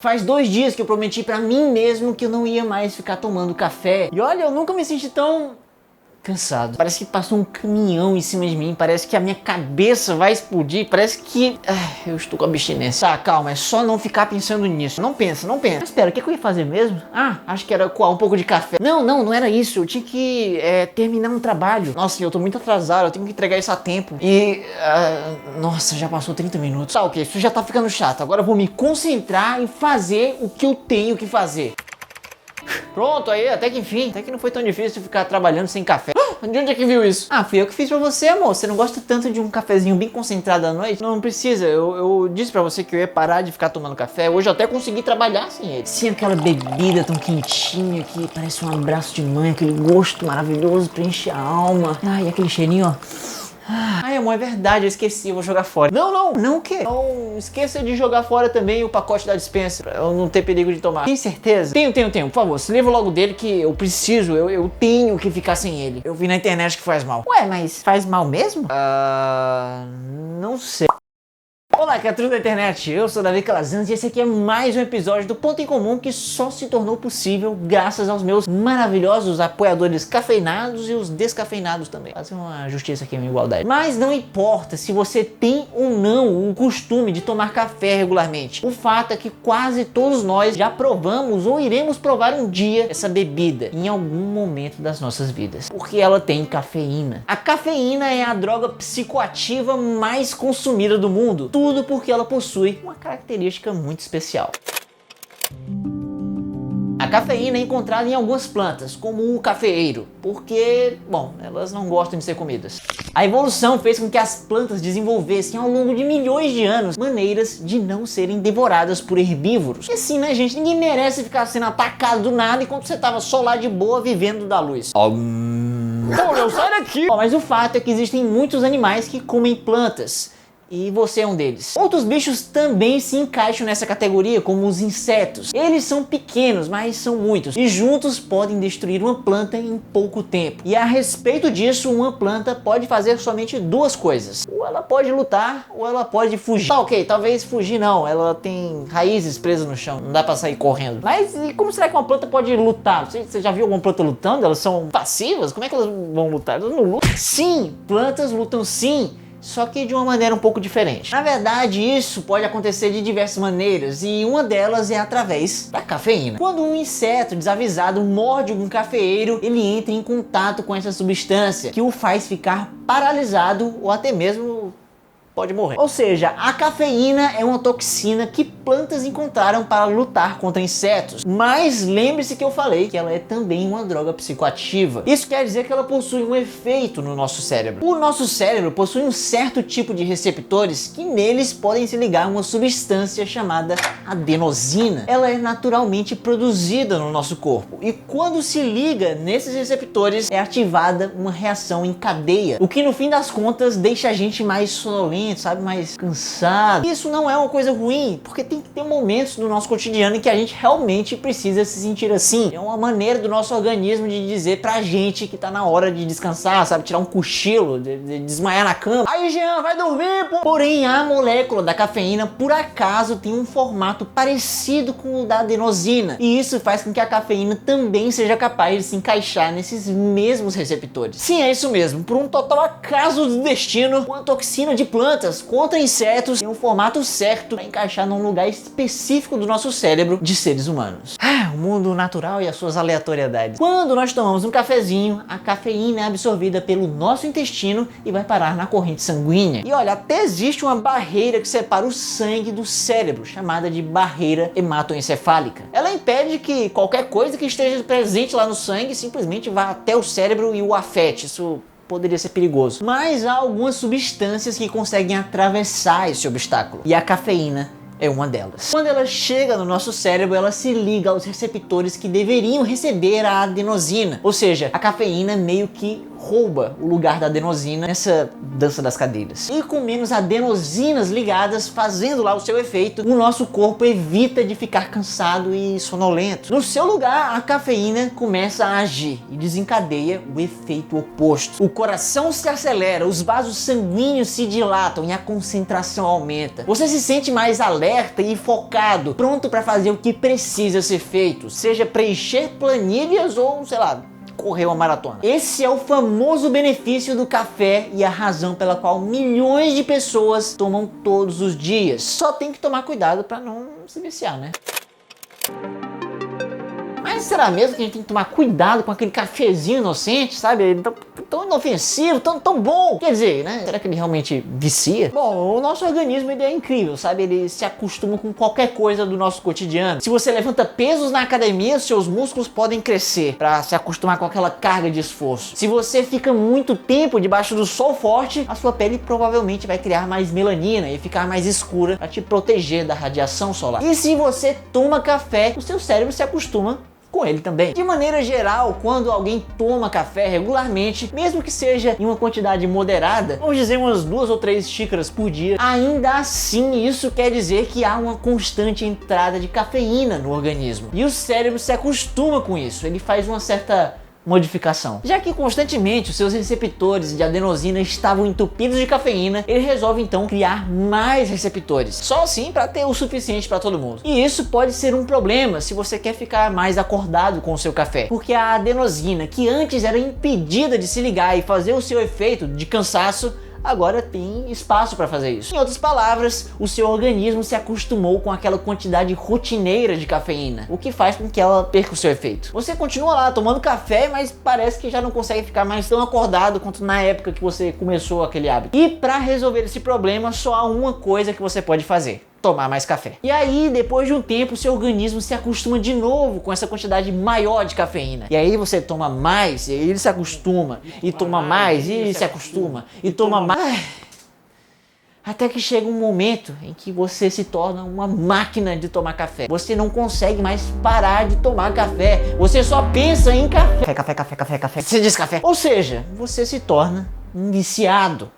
Faz 2 dias que eu prometi pra mim mesmo que eu não ia mais ficar tomando café. E olha, eu nunca me senti tão cansado. Parece que passou um caminhão em cima de mim. Parece que a minha cabeça vai explodir. Parece que eu estou com abstinência. Tá, calma, é só não ficar pensando nisso. Não pensa, não pensa. Mas espera, o que eu ia fazer mesmo? Ah, acho que era coar um pouco de café. Não era isso. Eu tinha que terminar um trabalho. Nossa, eu tô muito atrasado. Eu tenho que entregar isso a tempo. E, nossa, já passou 30 minutos. Tá, ok, isso já tá ficando chato. Agora eu vou me concentrar em fazer o que eu tenho que fazer. Pronto, aí, até que enfim. Até que não foi tão difícil ficar trabalhando sem café. De onde é que viu isso? Ah, fui eu que fiz pra você, amor. Você não gosta tanto de um cafezinho bem concentrado à noite? Não precisa. Eu disse pra você que eu ia parar de ficar tomando café. Hoje eu até consegui trabalhar sem ele. Sem aquela bebida tão quentinha que parece um abraço de mãe. Aquele gosto maravilhoso, preenche a alma. Ai, aquele cheirinho, ó. Ai, amor, é verdade, eu esqueci, eu vou jogar fora. Não o quê? Não esqueça de jogar fora também o pacote da dispensa, pra eu não ter perigo de tomar. Tem certeza? Tenho, por favor, se livra logo dele que eu preciso, eu tenho que ficar sem ele. Eu vi na internet que faz mal. Ué, mas faz mal mesmo? Não sei. Olá, criaturas da internet, eu sou Davi Calazans e esse aqui é mais um episódio do Ponto em Comum que só se tornou possível graças aos meus maravilhosos apoiadores cafeinados e os descafeinados também. Fazer uma justiça aqui, uma igualdade. Mas não importa se você tem ou não o costume de tomar café regularmente. O fato é que quase todos nós já provamos ou iremos provar um dia essa bebida em algum momento das nossas vidas. Porque ela tem cafeína. A cafeína é a droga psicoativa mais consumida do mundo. Tudo porque ela possui uma característica muito especial. A cafeína é encontrada em algumas plantas, como o cafeeiro, porque, bom, elas não gostam de ser comidas. A evolução fez com que as plantas desenvolvessem ao longo de milhões de anos maneiras de não serem devoradas por herbívoros. E assim, né, gente, ninguém merece ficar sendo atacado do nada enquanto você tava só lá de boa vivendo da luz. Não, sai daqui! Mas o fato é que existem muitos animais que comem plantas. E você é um deles. Outros bichos também se encaixam nessa categoria, como os insetos. Eles são pequenos, mas são muitos. E juntos podem destruir uma planta em pouco tempo. E a respeito disso, uma planta pode fazer somente 2 coisas. Ou ela pode lutar, ou ela pode fugir. Tá, ok, talvez fugir não. Ela tem raízes presas no chão. Não dá pra sair correndo. Mas e como será que uma planta pode lutar? Você já viu alguma planta lutando? Elas são passivas? Como é que elas vão lutar? Elas não lutam? Sim, plantas lutam sim. Só que de uma maneira um pouco diferente. Na verdade, isso pode acontecer de diversas maneiras e uma delas é através da cafeína. Quando um inseto desavisado morde um cafeeiro, ele entra em contato com essa substância que o faz ficar paralisado ou até mesmo pode morrer. Ou seja, a cafeína é uma toxina que plantas encontraram para lutar contra insetos. Mas lembre-se que eu falei que ela é também uma droga psicoativa. Isso quer dizer que ela possui um efeito no nosso cérebro. O nosso cérebro possui um certo tipo de receptores que neles podem se ligar a uma substância chamada adenosina. Ela é naturalmente produzida no nosso corpo e quando se liga nesses receptores é ativada uma reação em cadeia, o que no fim das contas deixa a gente mais sonolento, sabe, mais cansado. Isso não é uma coisa ruim, porque tem que ter momentos no nosso cotidiano em que a gente realmente precisa se sentir assim. É uma maneira do nosso organismo de dizer pra gente que tá na hora de descansar, sabe, tirar um cochilo, de desmaiar na cama. Aí, Jean, vai dormir, pô! Porém, a molécula da cafeína, por acaso, tem um formato parecido com o da adenosina. E isso faz com que a cafeína também seja capaz de se encaixar nesses mesmos receptores. Sim, é isso mesmo. Por um total acaso do destino, uma toxina de plantas contra insetos tem um formato certo para encaixar num lugar específico do nosso cérebro de seres humanos. O mundo natural e as suas aleatoriedades. Quando nós tomamos um cafezinho, a cafeína é absorvida pelo nosso intestino e vai parar na corrente sanguínea. E olha, até existe uma barreira que separa o sangue do cérebro, chamada de barreira hematoencefálica. Ela impede que qualquer coisa que esteja presente lá no sangue simplesmente vá até o cérebro e o afete. Isso poderia ser perigoso. Mas há algumas substâncias que conseguem atravessar esse obstáculo. E a cafeína é uma delas. Quando ela chega no nosso cérebro, ela se liga aos receptores que deveriam receber a adenosina. Ou seja, a cafeína meio que rouba o lugar da adenosina nessa dança das cadeiras. E com menos adenosinas ligadas, fazendo lá o seu efeito, o nosso corpo evita de ficar cansado e sonolento. No seu lugar, a cafeína começa a agir e desencadeia o efeito oposto. O coração se acelera, os vasos sanguíneos se dilatam e a concentração aumenta. Você se sente mais alerta e focado, pronto para fazer o que precisa ser feito, seja preencher planilhas ou, sei lá, correr uma maratona. Esse é o famoso benefício do café e a razão pela qual milhões de pessoas tomam todos os dias. Só tem que tomar cuidado para não se viciar, né? Mas será mesmo que a gente tem que tomar cuidado com aquele cafezinho inocente, sabe? Tão inofensivo, tão bom. Quer dizer, né? Será que ele realmente vicia? Bom, o nosso organismo ele é incrível, sabe? Ele se acostuma com qualquer coisa do nosso cotidiano. Se você levanta pesos na academia, seus músculos podem crescer para se acostumar com aquela carga de esforço. Se você fica muito tempo debaixo do sol forte, a sua pele provavelmente vai criar mais melanina e ficar mais escura para te proteger da radiação solar. E se você toma café, o seu cérebro se acostuma com ele também. De maneira geral, quando alguém toma café regularmente, mesmo que seja em uma quantidade moderada, vamos dizer umas 2 ou 3 xícaras por dia, ainda assim isso quer dizer que há uma constante entrada de cafeína no organismo. E o cérebro se acostuma com isso, ele faz uma certa modificação. Já que constantemente os seus receptores de adenosina estavam entupidos de cafeína, ele resolve então criar mais receptores, só assim para ter o suficiente para todo mundo. E isso pode ser um problema se você quer ficar mais acordado com o seu café, porque a adenosina, que antes era impedida de se ligar e fazer o seu efeito de cansaço, agora tem espaço para fazer isso. Em outras palavras, o seu organismo se acostumou com aquela quantidade rotineira de cafeína, o que faz com que ela perca o seu efeito. Você continua lá tomando café, mas parece que já não consegue ficar mais tão acordado quanto na época que você começou aquele hábito. E para resolver esse problema, só há uma coisa que você pode fazer: tomar mais café. E aí, depois de um tempo, seu organismo se acostuma de novo com essa quantidade maior de cafeína. E aí você toma mais, e ele se acostuma, e toma mais, e se acostuma, e toma mais. Até que chega um momento em que você se torna uma máquina de tomar café. Você não consegue mais parar de tomar café. Você só pensa em café. Café. Você diz café. Ou seja, você se torna um viciado.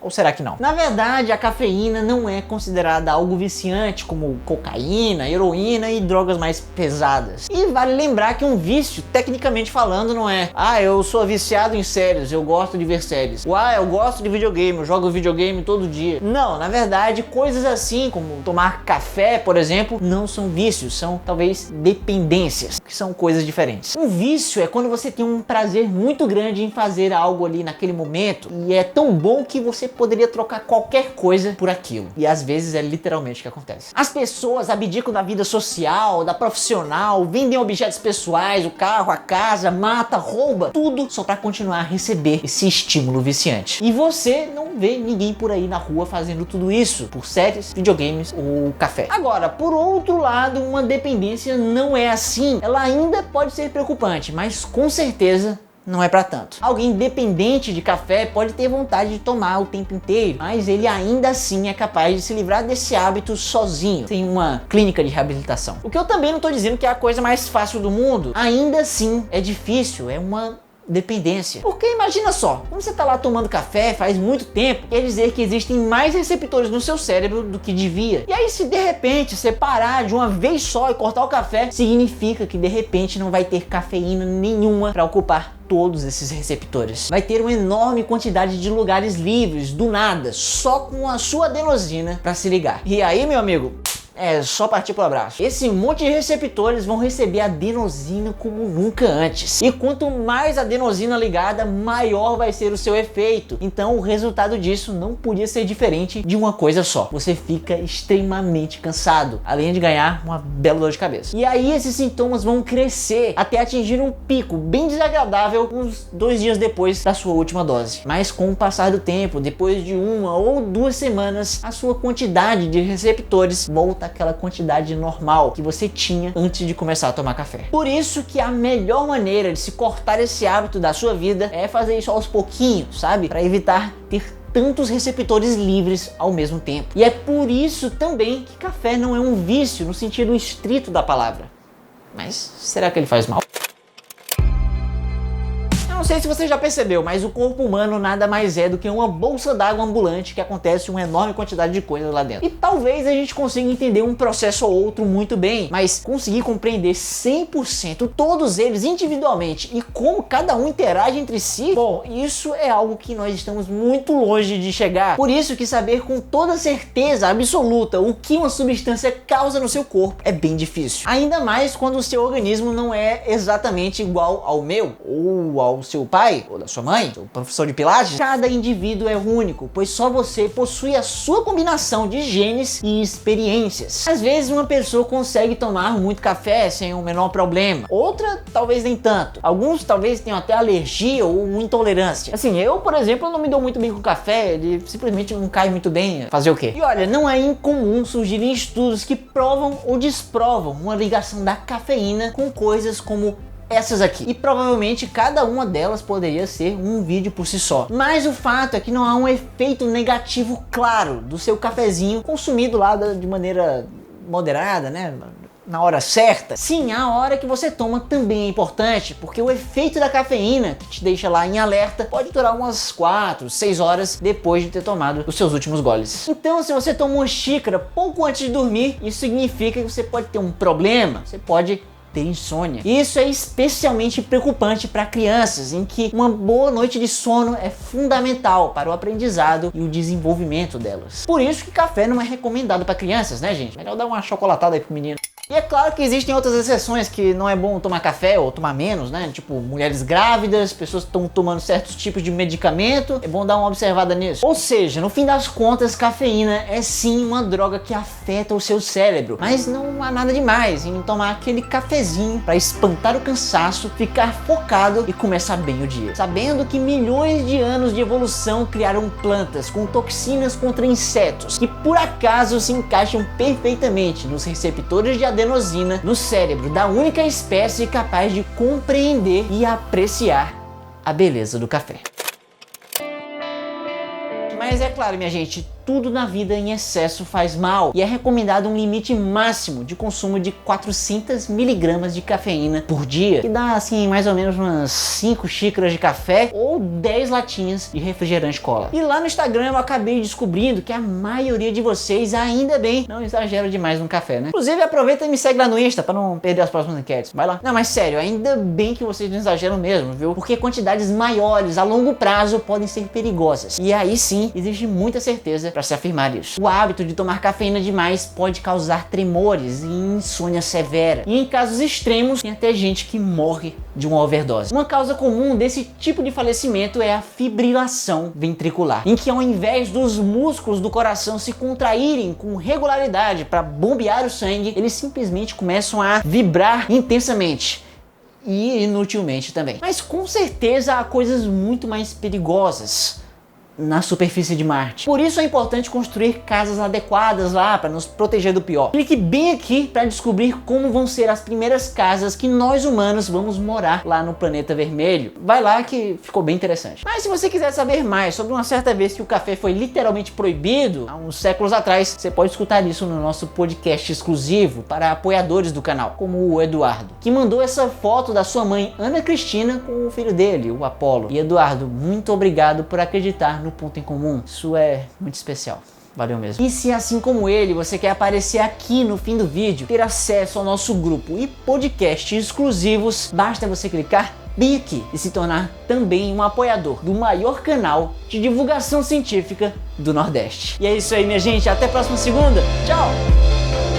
Ou será que não? Na verdade, a cafeína não é considerada algo viciante como cocaína, heroína e drogas mais pesadas. E vale lembrar que um vício, tecnicamente falando, não é: ah, eu sou viciado em séries, eu gosto de ver séries. Ah, eu gosto de videogame, eu jogo videogame todo dia. Não, na verdade, coisas assim como tomar café, por exemplo, não são vícios, são talvez dependências, que são coisas diferentes. Um vício é quando você tem um prazer muito grande em fazer algo ali naquele momento e é tão bom que você poderia trocar qualquer coisa por aquilo. E às vezes é literalmente o que acontece. As pessoas abdicam da vida social, da profissional, vendem objetos pessoais, o carro, a casa, mata, rouba, tudo só para continuar a receber esse estímulo viciante. E você não vê ninguém por aí na rua fazendo tudo isso por séries, videogames ou café. Agora, por outro lado, uma dependência não é assim. Ela ainda pode ser preocupante, mas com certeza não é para tanto. Alguém dependente de café pode ter vontade de tomar o tempo inteiro, mas ele ainda assim é capaz de se livrar desse hábito sozinho, sem uma clínica de reabilitação. O que eu também não estou dizendo que é a coisa mais fácil do mundo. Ainda assim é difícil, é uma dependência. Porque imagina só, quando você está lá tomando café faz muito tempo, quer dizer que existem mais receptores no seu cérebro do que devia. E aí, se de repente você parar de uma vez só e cortar o café, significa que de repente não vai ter cafeína nenhuma para ocupar todos esses receptores. Vai ter uma enorme quantidade de lugares livres do nada, só com a sua adenosina para se ligar. E aí, meu amigo, é só partir pro abraço. Esse monte de receptores vão receber adenosina como nunca antes. E quanto mais adenosina ligada, maior vai ser o seu efeito. Então o resultado disso não podia ser diferente de uma coisa só: você fica extremamente cansado, além de ganhar uma bela dor de cabeça. E aí esses sintomas vão crescer até atingir um pico bem desagradável uns 2 dias depois da sua última dose. Mas com o passar do tempo, depois de 1 ou 2 semanas, a sua quantidade de receptores volta aquela quantidade normal que você tinha antes de começar a tomar café. Por isso que a melhor maneira de se cortar esse hábito da sua vida é fazer isso aos pouquinhos, sabe? Para evitar ter tantos receptores livres ao mesmo tempo. E é por isso também que café não é um vício no sentido estrito da palavra. Mas será que ele faz mal? Não sei se você já percebeu, mas o corpo humano nada mais é do que uma bolsa d'água ambulante que acontece uma enorme quantidade de coisas lá dentro. E talvez a gente consiga entender um processo ou outro muito bem, mas conseguir compreender 100% todos eles individualmente e como cada um interage entre si, bom, isso é algo que nós estamos muito longe de chegar. Por isso que saber com toda certeza absoluta o que uma substância causa no seu corpo é bem difícil. Ainda mais quando o seu organismo não é exatamente igual ao meu, ou ao seu pai, ou da sua mãe, seu professor de pilates. Cada indivíduo é único, pois só você possui a sua combinação de genes e experiências. Às vezes uma pessoa consegue tomar muito café sem o menor problema, outra talvez nem tanto. Alguns talvez tenham até alergia ou intolerância. Assim, eu, por exemplo, não me dou muito bem com café, ele simplesmente não cai muito bem. Fazer o quê? E olha, não é incomum surgirem estudos que provam ou desprovam uma ligação da cafeína com coisas como essas aqui. E provavelmente cada uma delas poderia ser um vídeo por si só. Mas o fato é que não há um efeito negativo claro do seu cafezinho consumido lá de maneira moderada, né? Na hora certa. Sim, a hora que você toma também é importante, porque o efeito da cafeína, que te deixa lá em alerta, pode durar umas 4, 6 horas depois de ter tomado os seus últimos goles. Então, se você toma uma xícara pouco antes de dormir, isso significa que você pode ter um problema, você pode ter insônia. E isso é especialmente preocupante para crianças, em que uma boa noite de sono é fundamental para o aprendizado e o desenvolvimento delas. Por isso que café não é recomendado para crianças, né, gente? Melhor dar uma chocolatada aí pro menino. E é claro que existem outras exceções que não é bom tomar café ou tomar menos, né? Tipo, mulheres grávidas, pessoas que estão tomando certos tipos de medicamento. É bom dar uma observada nisso. Ou seja, no fim das contas, cafeína é sim uma droga que afeta o seu cérebro. Mas não há nada demais em tomar aquele cafezinho para espantar o cansaço, ficar focado e começar bem o dia. Sabendo que milhões de anos de evolução criaram plantas com toxinas contra insetos, que por acaso se encaixam perfeitamente nos receptores de adenosina no cérebro da única espécie capaz de compreender e apreciar a beleza do café. Mas é claro, minha gente, tudo na vida em excesso faz mal e é recomendado um limite máximo de consumo de 400 miligramas de cafeína por dia, que dá assim mais ou menos umas 5 xícaras de café ou 10 latinhas de refrigerante cola. E lá no Instagram eu acabei descobrindo que a maioria de vocês, ainda bem, não exagera demais no café, né? Inclusive aproveita e me segue lá no Insta para não perder as próximas enquetes. Vai lá. Não, mas sério, ainda bem que vocês não exageram mesmo, viu? Porque quantidades maiores a longo prazo podem ser perigosas. E aí sim, existe muita certeza para se afirmar isso. O hábito de tomar cafeína demais pode causar tremores e insônia severa. E em casos extremos, tem até gente que morre de uma overdose. Uma causa comum desse tipo de falecimento é a fibrilação ventricular, em que ao invés dos músculos do coração se contraírem com regularidade para bombear o sangue, eles simplesmente começam a vibrar intensamente. E inutilmente também. Mas com certeza há coisas muito mais perigosas na superfície de Marte. Por isso é importante construir casas adequadas lá para nos proteger do pior. Clique bem aqui para descobrir como vão ser as primeiras casas que nós humanos vamos morar lá no planeta vermelho. Vai lá que ficou bem interessante. Mas se você quiser saber mais sobre uma certa vez que o café foi literalmente proibido, há uns séculos atrás, você pode escutar isso no nosso podcast exclusivo para apoiadores do canal, como o Eduardo, que mandou essa foto da sua mãe Ana Cristina com o filho dele, o Apolo. E Eduardo, muito obrigado por acreditar no ponto em comum. Isso é muito especial. Valeu mesmo. E se assim como ele, você quer aparecer aqui no fim do vídeo, ter acesso ao nosso grupo e podcast exclusivos, basta você clicar bem aqui e se tornar também um apoiador do maior canal de divulgação científica do Nordeste. E é isso aí, minha gente. Até a próxima segunda. Tchau!